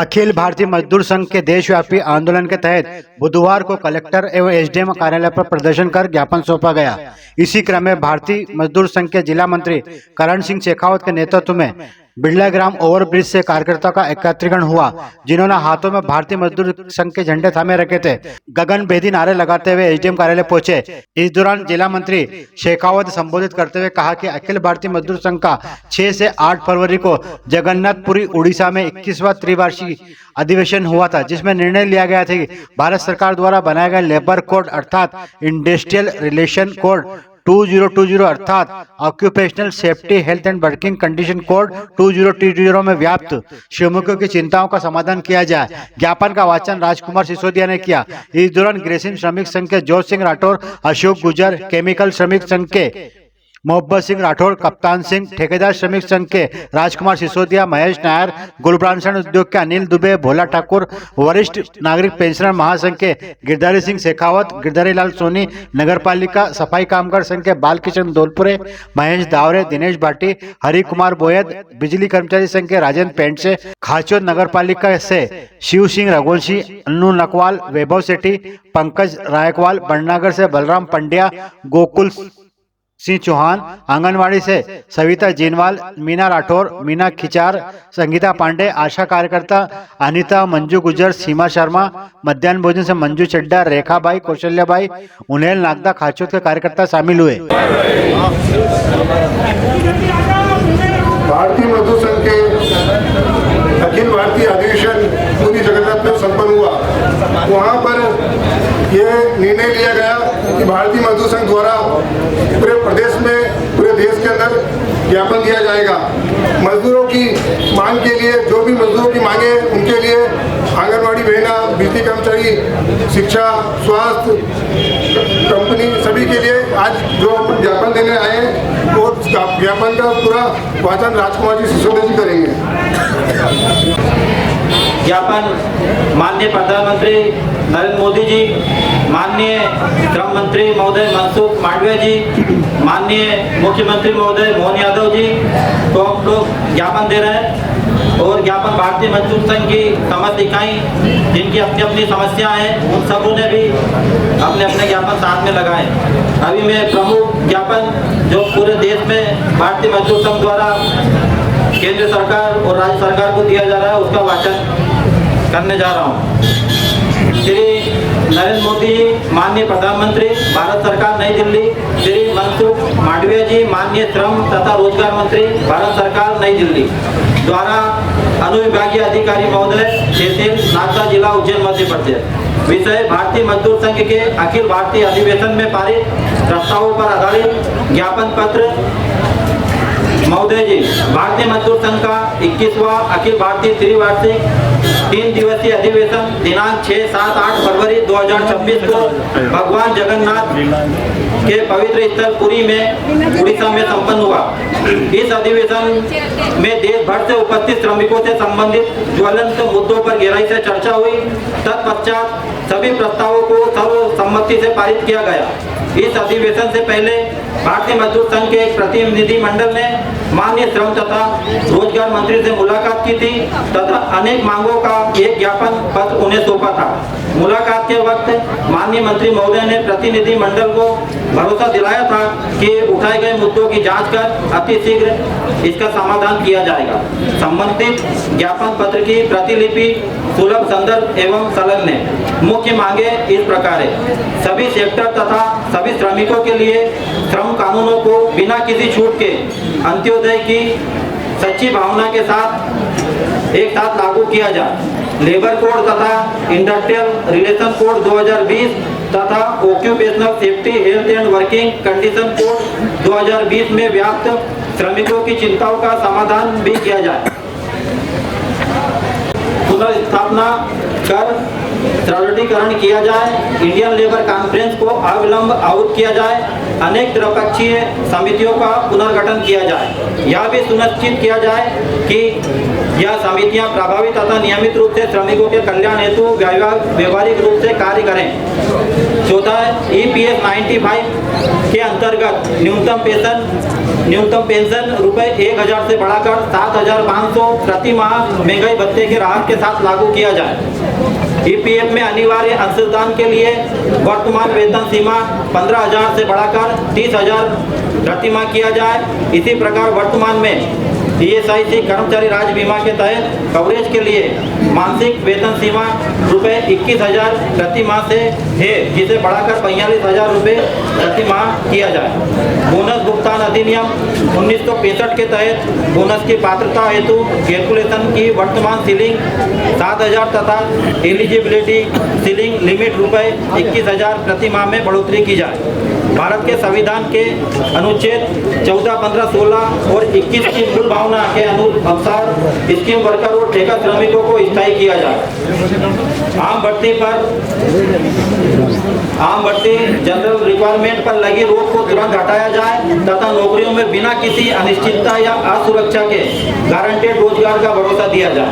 अखिल भारतीय मजदूर संघ के देशव्यापी आंदोलन के तहत बुधवार को कलेक्टर एवं एसडीएम कार्यालय पर प्रदर्शन कर ज्ञापन सौंपा गया। इसी क्रम में भारतीय मजदूर संघ के जिला मंत्री करण सिंह शेखावत के नेतृत्व में बिड़ला ग्राम ओवरब्रिज से कार्यकर्ताओं का एकत्रीकरण हुआ, जिन्होंने हाथों में भारतीय मजदूर संघ के झंडे थामे रखे थे। गगन भेदी नारे लगाते हुए एसडीएम कार्यालय पहुंचे। इस दौरान जिला मंत्री शेखावत संबोधित करते हुए कहा कि अखिल भारतीय मजदूर संघ का 6 से 8 फरवरी को जगन्नाथपुरी उड़ीसा में 21वां त्रिवार्षिक अधिवेशन हुआ था, जिसमें निर्णय लिया गया था कि भारत सरकार द्वारा बनाया गया लेबर कोड अर्थात इंडस्ट्रियल रिलेशन कोड 2020 अर्थात occupational safety health and working condition code 2020 में व्याप्त श्रमिकों की चिंताओं का समाधान किया जाए। ज्ञापन का वाचन राजकुमार सिसोदिया ने किया। इस दौरान ग्रेसिम श्रमिक संघ के जोत सिंह राठौर, अशोक गुजर, केमिकल श्रमिक संघ के मोहब्बत सिंह राठौर, कप्तान सिंह, ठेकेदार श्रमिक संघ के राजकुमार सिसोदिया, महेश नायर, गुलब्रांसन उद्योग के अनिल दुबे, भोला ठाकुर, वरिष्ठ नागरिक पेंशनर महासंघ के गिरधारी सिंह शेखावत, गिरधारी लाल सोनी, नगर पालिका सफाई कामगार संघ के बालकिशन दौलपुरे, महेश दावरे, दिनेश भाटी, हरि कुमार बोयद, बिजली कर्मचारी संघ के राजेंद्र पेंडसे, खाचोद नगर पालिका से शिव सिंह रघुवंशी, अन्नू नकवाल, वैभव सेठी, पंकज रायकवाल, बड़नागर से बलराम पंड्या, गोकुल सिंह चौहान, आंगनवाड़ी से सविता जीनवाल, मीना राठौर, मीना खिचार, संगीता पांडे, आशा कार्यकर्ता अनिता, मंजू गुजर, सीमा शर्मा, मध्याह्न भोजन से मंजू चड्डा, रेखाबाई, कौशल्याबाई, उन्हेल नागदा, खाचोद के कार्यकर्ता शामिल हुए। भारतीय मजदूर संघ के अखिल भारतीय अधिवेशन पूरी जगन्नाथ में संपन्न हुआ। वहाँ पर यह निर्णय लिया गया कि भारतीय मजदूर संघ द्वारा पूरे प्रदेश में, पूरे देश के अंदर ज्ञापन दिया जाएगा। मजदूरों की मांग के लिए, जो भी मजदूरों की मांगे उनके लिए आंगनवाड़ी बहना, बिजली कर्मचारी, शिक्षा, स्वास्थ्य, कंपनी, सभी के लिए आज जो ज्ञापन देने आए हैं वो ज्ञापन का पूरा वाचन राजकुमार जी सिसोदिया जी करेंगे। ज्ञापन माननीय प्रधानमंत्री नरेंद्र मोदी जी, माननीय श्रम मंत्री महोदय मनसुख मांडविया जी, माननीय मुख्यमंत्री महोदय मोहन यादव जी को हम लोग ज्ञापन दे रहे हैं। और ज्ञापन भारतीय मजदूर संघ की समस्त इकाई जिनकी अपनी अपनी समस्याएं हैं उन सबों ने भी अपने अपने ज्ञापन साथ में लगाए। अभी मैं प्रमुख ज्ञापन जो पूरे देश में भारतीय मजदूर संघ द्वारा केंद्र सरकार और राज्य सरकार को दिया जा रहा है उसका वाचन करने जा रहा हूँ। श्री नरेंद्र मोदी जी माननीय प्रधानमंत्री भारत सरकार नई दिल्ली, श्री मनसुख मांडविया जी माननीय श्रम तथा रोजगार मंत्री भारत सरकार नई दिल्ली द्वारा अनुविभागीय अधिकारी महोदय तहसील नागदा जिला उज्जैन मध्य प्रदेश। विषय भारतीय मजदूर संघ के अखिल भारतीय अधिवेशन में पारित प्रस्तावों पर आधारित ज्ञापन पत्र। महोदय जी, भारतीय मजदूर संघ का 21वां अखिल भारतीय त्रिवार्षिक 3 दिवसीय अधिवेशन दिनांक 6, 7, 8 फरवरी 2026 को भगवान जगन्नाथ के पवित्र स्थल पुरी में उड़ीसा में संपन्न हुआ। इस अधिवेशन में देश भर से उपस्थित श्रमिकों से संबंधित ज्वलंत मुद्दों पर गहराई से चर्चा हुई। तत्पश्चात सभी प्रस्तावों को सर्वसम्मति से पारित किया गया। इस अधिवेशन से पहले भारतीय मजदूर संघ के एक प्रतिनिधि मंडल ने माननीय श्रम तथा रोजगार मंत्री से मुलाकात की थी तथा अनेक मांगों का एक ज्ञापन पत्र उन्हें सौंपा था। मुलाकात के वक्त माननीय मंत्री महोदय ने प्रतिनिधि मंडल को भरोसा दिलाया था कि उठाए गए मुद्दों की जांच कर अति शीघ्र इसका समाधान किया जाएगा। संबंधित ज्ञापन पत्र की प्रतिलिपि सुलभ संदर्भ एवं संलग्न है। मुख्य मांगे इस प्रकार है। सभी सेक्टर तथा सभी श्रमिकों के लिए श्रम कानूनों को बिना किसी छूट के अंत्योदय की सच्ची भावना के साथ एक साथ लागू किया जाए। लेबर कोड तथा इंडस्ट्रियल रिलेशन कोड 2020 तथा occupational safety health and working condition code 2020 में व्याप्त श्रमिकों की चिंताओं का समाधान भी किया जाए। पुनर्स्थापना कर सुदृढ़ीकरण किया जाए, इंडियन लेबर कॉन्फ्रेंस को अविलंब आहूत किया जाए, अनेक त्रिपक्षीय समितियों का पुनर्गठन किया जाए। यह भी सुनिश्चित किया जाए कि यह समितियां प्रभावी तथा नियमित रूप से श्रमिकों के कल्याण हेतु व्यवहारिक रूप से कार्य करें। चौथा, EPF 95 के अंतर्गत न्यूनतम पेंशन रुपए 1000 से बढ़ाकर 7500 प्रति माह महंगाई भत्ते के राहत के साथ लागू किया जाए। EPF में अनिवार्य अंशदान के लिए वर्तमान वेतन सीमा 15,000 से बढ़ाकर 30,000 प्रति माह किया जाए। इसी प्रकार वर्तमान में ESIC कर्मचारी राज्य बीमा के तहत कवरेज के लिए मासिक वेतन सीमा रुपए 21,000 प्रति माह से है, जिसे बढ़ाकर 45,000 रुपये प्रति माह किया जाए। बोनस भुगतान अधिनियम 1965 के तहत बोनस की पात्रता हेतु कैलकुलेशन की वर्तमान सीलिंग 7,000 तथा एलिजिबिलिटी सीलिंग लिमिट रुपए 21,000 प्रति माह में बढ़ोतरी की जाए। भारत के संविधान के अनुच्छेद 14, 15, 16 और 21 की मूल भावना के अनुसार स्कीम वर्कर और ठेका श्रमिकों को स्थायी किया जाए। आम भर्ती जनरल रिक्वायरमेंट पर लगी रोक को तुरंत हटाया जाए तथा नौकरियों में बिना किसी अनिश्चितता या असुरक्षा के गारंटेड रोजगार का भरोसा दिया जाए।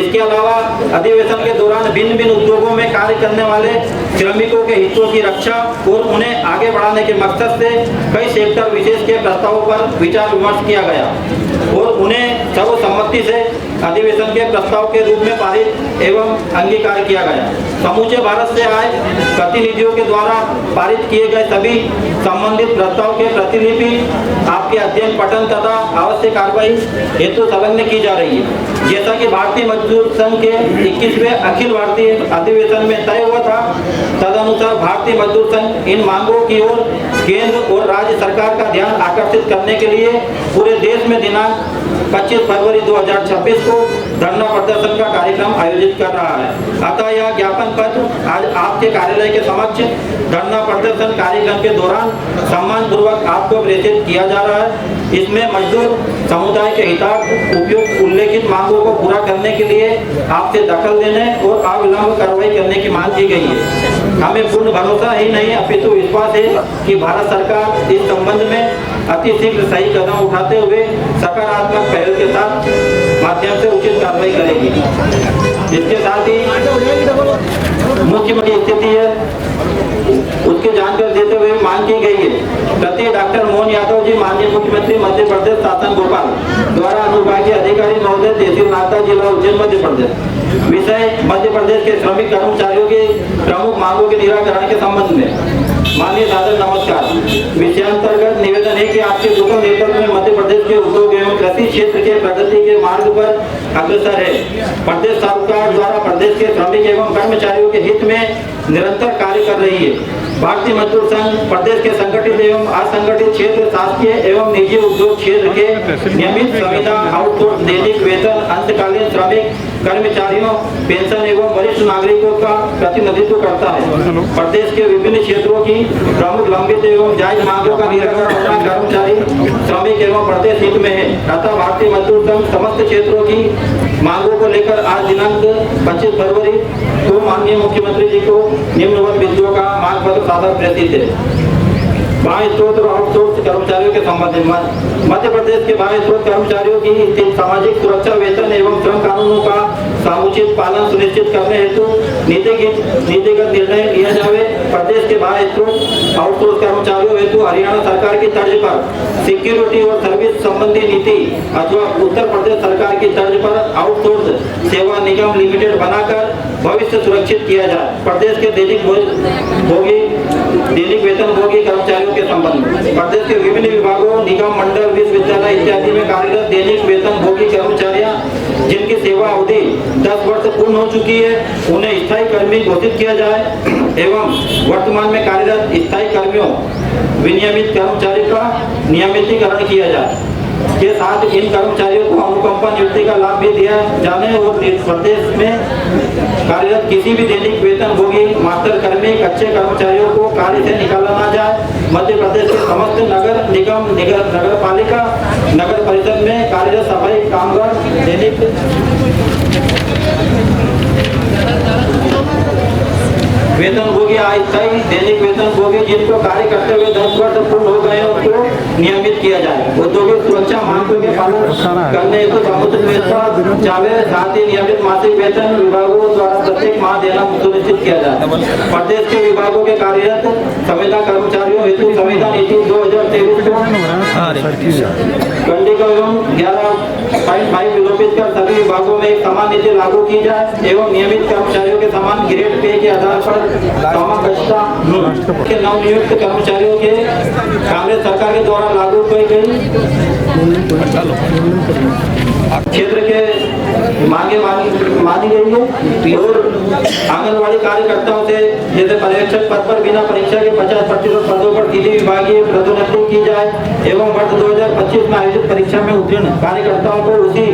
इसके अलावा अधिवेशन के दौरान भिन्न भिन्न उद्योगों में कार्य करने वाले श्रमिकों के हितों की रक्षा और उन्हें आगे बढ़ाने के मकसद से कई सेक्टर विशेष के प्रस्तावों पर विचार विमर्श किया गया और उन्हें सर्वसम्मति से अधिवेशन के प्रस्ताव के रूप में पारित एवं अंगीकार किया गया। समूचे भारत से आए प्रतिनिधियों के द्वारा पारित किए गए सभी संबंधित प्रस्ताव के प्रतिलिपि आपके अध्ययन, पठन तथा आवश्यक कार्रवाई हेतु संलग्न की जा रही है। जैसा कि भारतीय मजदूर संघ के 21वें अखिल भारतीय अधिवेशन में तय हुआ था, तदनुसार भारतीय मजदूर संघ इन मांगों की ओर केंद्र और राज्य सरकार का ध्यान आकर्षित करने के लिए पूरे देश में दिनांक 25 फरवरी 2026 को धरना प्रदर्शन का कार्यक्रम आयोजित कर रहा है। अतः यह ज्ञापन पत्र आज आपके कार्यालय के समक्ष धरना प्रदर्शन कार्यक्रम के दौरान सम्मानपूर्वक आपको प्रेषित किया जा रहा है। इसमें मजदूर समुदाय के हितार्थ उपयुक्त उल्लेखित मांगों को पूरा करने के लिए आपसे दखल देने और अविलंब कार्रवाई करने की मांग की गई है। हमें पूर्ण भरोसा ही नहीं अपितु विश्वास है कि भारत सरकार इस संबंध में अति शीघ्र सही कदम उठाते हुए सकारात्मक पहल के साथ माध्यम से उचित कार्रवाई करेगी। इसके साथ ही मुख्यमंत्री स्थिति है उसकी जानकारी देते हुए मांग की गई है। प्रति डॉक्टर मोहन यादव जी, माननीय मुख्यमंत्री मध्य प्रदेश शासन भोपाल द्वारा अनुविभागीय अधिकारी महोदय, तहसील नागदा, जिला उज्जैन, मध्य प्रदेश। विषय मध्य प्रदेश के श्रमिक कर्मचारियों की प्रमुख मांगों के निराकरण के संबंध में। माननीय सादर नमस्कार। विषयांतर्गत निवेदन है कि आपके कुशल नेतृत्व में मध्य प्रदेश के उद्योग एवं कृषि क्षेत्र के प्रगति के मार्ग पर अग्रसर है। प्रदेश सरकार द्वारा प्रदेश के श्रमिक एवं कर्मचारियों के हित में निरंतर कार्य कर रही है। भारतीय मजदूर संघ प्रदेश के संगठित एवं असंगठित क्षेत्र, शासकीय एवं निजी उद्योग क्षेत्र के नियमित संविदा, आउटसोर्स, दैनिक वेतन, अंशकालीन श्रमिक कर्मचारियों, पेंशन एवं वरिष्ठ नागरिकों का प्रतिनिधित्व करता है। प्रदेश के विभिन्न क्षेत्रों की प्रमुख लंबित एवं जायज मांगों का निराकरण होना कर्मचारी, श्रमिक एवं प्रदेश हित में है। अतः भारतीय मजदूर संघ समस्त क्षेत्रों की मांगों को लेकर आज दिनांक 25 फरवरी को माननीय मुख्यमंत्री जी को निम्नवत बिंदुओं का मांग पत्र सादर प्रेषित है। बाह्य स्रोत और आउटसोर्स कर्मचारियों के संबंध में मध्य प्रदेश के बाह्य स्रोत कर्मचारियों की सामाजिक सुरक्षा, वेतन एवं श्रम कानूनों का समुचित पालन सुनिश्चित करने हेतु नीतिगत निर्णय लिया जावे। प्रदेश के बाह्य स्रोत आउटसोर्स कर्मचारियों हेतु हरियाणा सरकार की तर्ज पर सिक्योरिटी और सर्विस संबंधी नीति अथवा उत्तर प्रदेश सरकार की तर्ज पर आउटसोर्स सेवा निगम लिमिटेड बनाकर भविष्य सुरक्षित किया जाए। प्रदेश के दैनिक वेतन भोगी कर्मचारियों के संबंध में प्रदेश के विभिन्न विभागों, निगम, मंडल, विश्वविद्यालय इत्यादि में कार्यरत दैनिक वेतन भोगी कर्मचारियां जिनकी सेवा अवधि 10 वर्ष पूर्ण हो चुकी है, उन्हें स्थायी कर्मी घोषित किया जाए एवं वर्तमान में कार्यरत स्थायी कर्मियों, विनियमित कर्मचारी का नियमितीकरण किया जाए। के साथ इन कर्मचारियों को अनुकंपा नियुक्ति का लाभ भी दिया जाने और प्रदेश में कार्यरत किसी भी दैनिक वेतन भोगी मास्टर कर्मी, कच्चे कर्मचारियों को कार्य से निकाला न जाए। मध्य प्रदेश के समस्त नगर निगम, नगर पालिका, नगर परिषद में कार्यरत सफाई कामगार दैनिक वेतनभोगी अस्थायी दैनिक वेतनभोगी जिनको कार्य करते हुए 10 वर्ष पूर्ण हो गए उनको नियमित किया जाए। औद्योगिक सुरक्षा मानकों के पालन करने हेतु समुचित व्यवस्था चाहे साथ ही नियमित मासिक वेतन विभागों द्वारा प्रत्येक माह देना सुनिश्चित किया जाए। प्रदेश के विभागों के कार्यरत संविदा कर्मचारियों हेतु संविदा नीति 2023 कंडिका एवं 11.5 विलोपित कर सभी विभागों में एक समान नीति लागू की जाए एवं नियमित कर्मचारियों के समान ग्रेड पे के आधार पर समाकक्षता के नवनियुक्त कर्मचारियों के कांग्रेस सरकार के द्वारा लागू की गई क्षेत्र के मांगे मानी गई है और आंगनबाड़ी कार्यकर्ताओं से जैसे पर्यवेक्षक पद पर बिना परीक्षा के 50% पदों पर सीधी विभागीय पदोन्नति की जाए एवं वर्ष 2025 में आयोजित परीक्षा में उत्तीर्ण कार्यकर्ताओं को उसी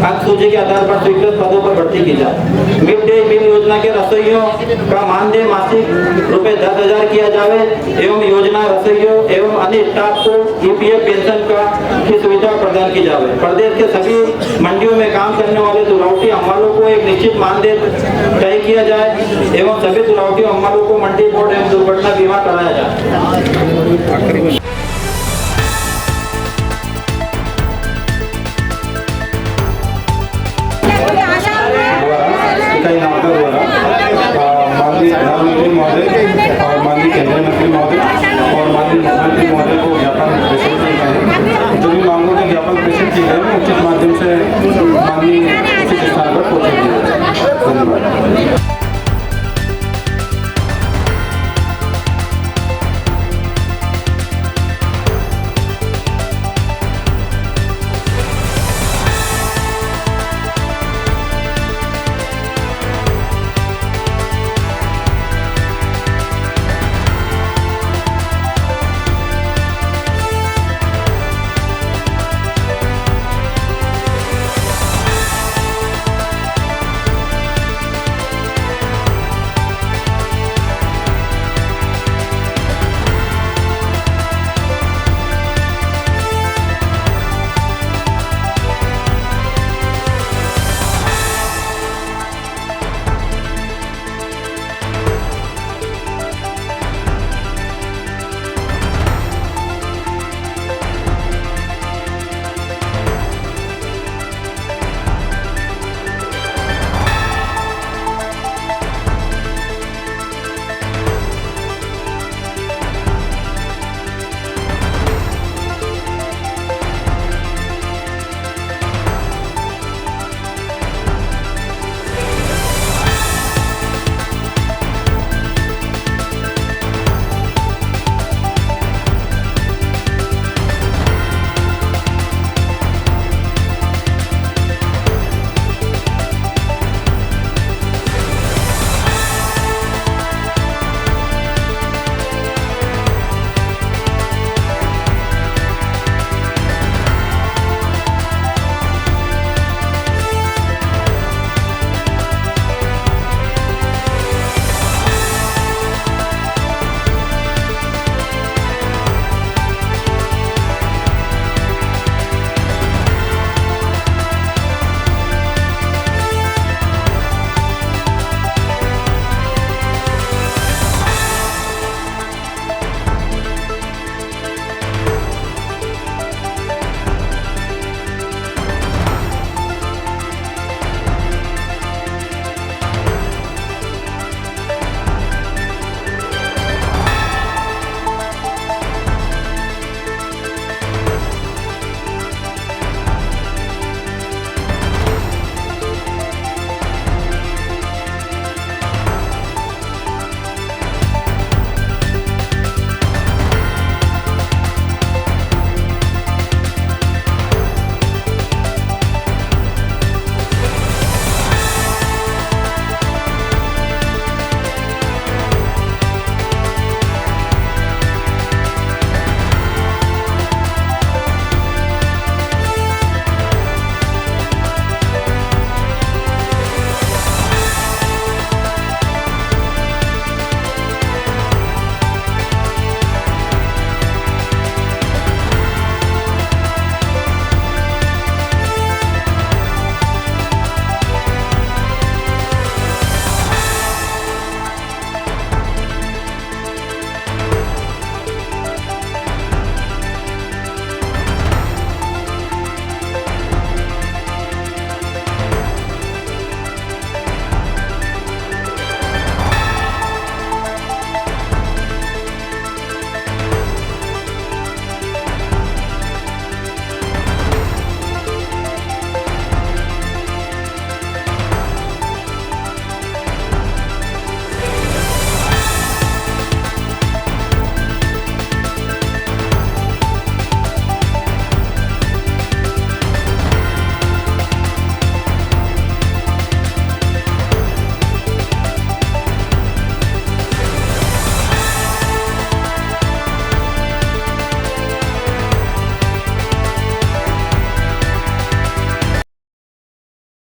अंक सूची के आधार पर स्वीकृत पदों पर भर्ती की जाए। मिड डे मील योजना के रसोइयों का मानदेय मासिक ₹10,000 किया जाए एवं योजना रसोइयों एवं अन्य स्टाफ को EPF पेंशन की सुविधा प्रदान की जाए। प्रदेश के सभी मंडियों में काम करने वाले दुलावटी अम्मालों को एक निश्चित मानदेय तय किया जाए एवं सभी दुलावटी अम्मालों को मंडी बोर्ड एवं दुर्घटना बीमा कराया जाए।